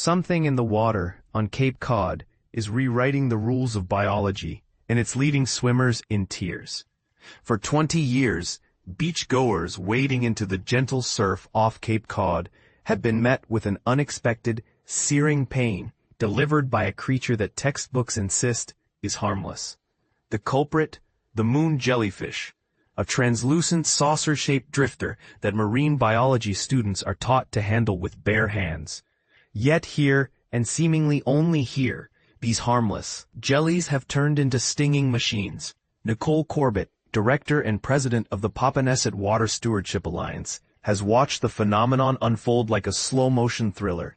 Something in the water on Cape Cod is rewriting the rules of biology, and it's leaving swimmers in tears. For 20 years, beach-goers wading into the gentle surf off Cape Cod have been met with an unexpected, searing pain delivered by a creature that textbooks insist is harmless. The culprit, the moon jellyfish, a translucent saucer-shaped drifter that marine biology students are taught to handle with bare hands. Yet here, and seemingly only here, these harmless jellies have turned into stinging machines. Nicole Corbett, director and president of the Papaneset Water Stewardship Alliance, has watched the phenomenon unfold like a slow-motion thriller.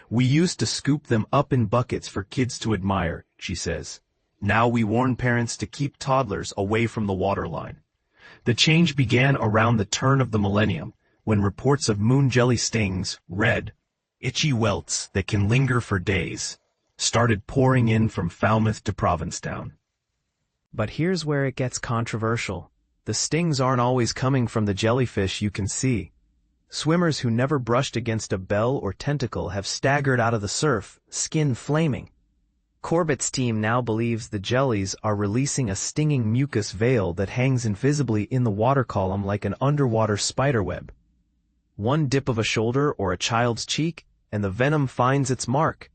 We used to scoop them up in buckets for kids to admire, she says. Now we warn parents to keep toddlers away from the waterline. The change began around the turn of the millennium, when reports of moon jelly stings, red, itchy welts that can linger for days, started pouring in from Falmouth to Provincetown. But here's where it gets controversial. The stings aren't always coming from the jellyfish you can see. Swimmers who never brushed against a bell or tentacle have staggered out of the surf, skin flaming. Corbett's team now believes the jellies are releasing a stinging mucus veil that hangs invisibly in the water column like an underwater spiderweb. One dip of a shoulder or a child's cheek, and the venom finds its mark.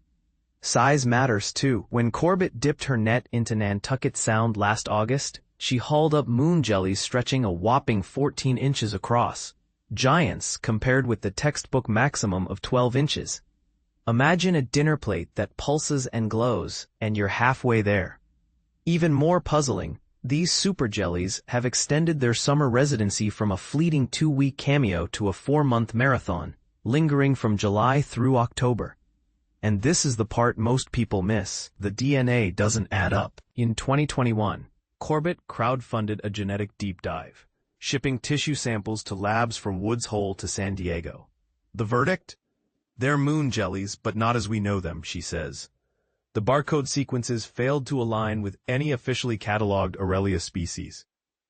Size matters too. When Corbett dipped her net into Nantucket Sound last August, she hauled up moon jellies stretching a whopping 14 inches across. Giants compared with the textbook maximum of 12 inches. Imagine a dinner plate that pulses and glows, and you're halfway there. Even more puzzling, these super jellies have extended their summer residency from a fleeting 2-week cameo to a 4-month marathon, lingering from July through October. And this is the part most people miss. The DNA doesn't add up. In 2021, Corbett crowdfunded a genetic deep dive, shipping tissue samples to labs from Woods Hole to San Diego. The verdict? They're moon jellies, but not as we know them, she says. The barcode sequences failed to align with any officially cataloged Aurelia species.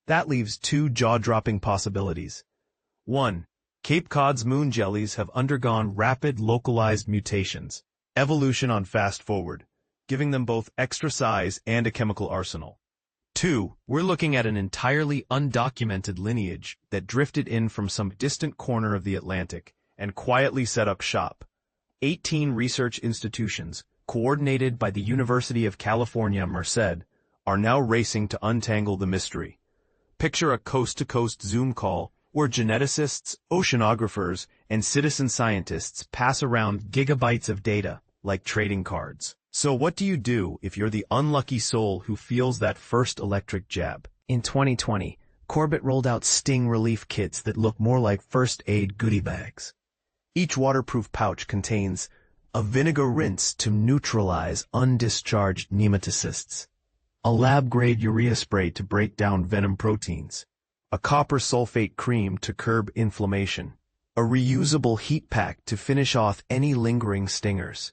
That leaves 2 jaw-dropping possibilities. 1. Cape Cod's moon jellies have undergone rapid localized mutations. Evolution on fast forward, giving them both extra size and a chemical arsenal. 2. We're looking at an entirely undocumented lineage that drifted in from some distant corner of the Atlantic and quietly set up shop. 18 research institutions, coordinated by the University of California, Merced, are now racing to untangle the mystery. Picture a coast-to-coast Zoom call where geneticists, oceanographers, and citizen scientists pass around gigabytes of data like trading cards. So what do you do if you're the unlucky soul who feels that first electric jab? In 2020, Corbett rolled out sting relief kits that look more like first aid goodie bags. Each waterproof pouch contains a vinegar rinse to neutralize undischarged nematocysts, a lab-grade urea spray to break down venom proteins, a copper sulfate cream to curb inflammation, a reusable heat pack to finish off any lingering stingers.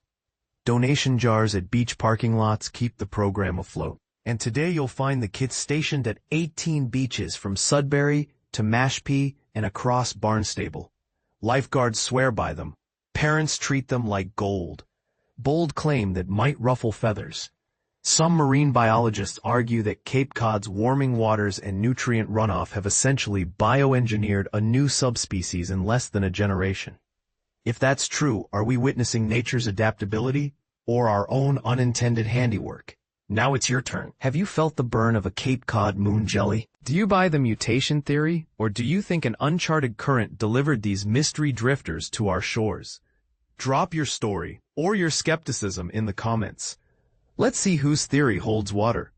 Donation jars at beach parking lots keep the program afloat. And today you'll find the kits stationed at 18 beaches from Sudbury to Mashpee and across Barnstable. Lifeguards swear by them. Parents treat them like gold. Bold claim that might ruffle feathers. Some marine biologists argue that Cape Cod's warming waters and nutrient runoff have essentially bioengineered a new subspecies in less than a generation. If that's true, are we witnessing nature's adaptability or our own unintended handiwork? Now it's your turn. Have you felt the burn of a Cape Cod moon jelly? Do you buy the mutation theory, or do you think an uncharted current delivered these mystery drifters to our shores? Drop your story or your skepticism in the comments. Let's see whose theory holds water.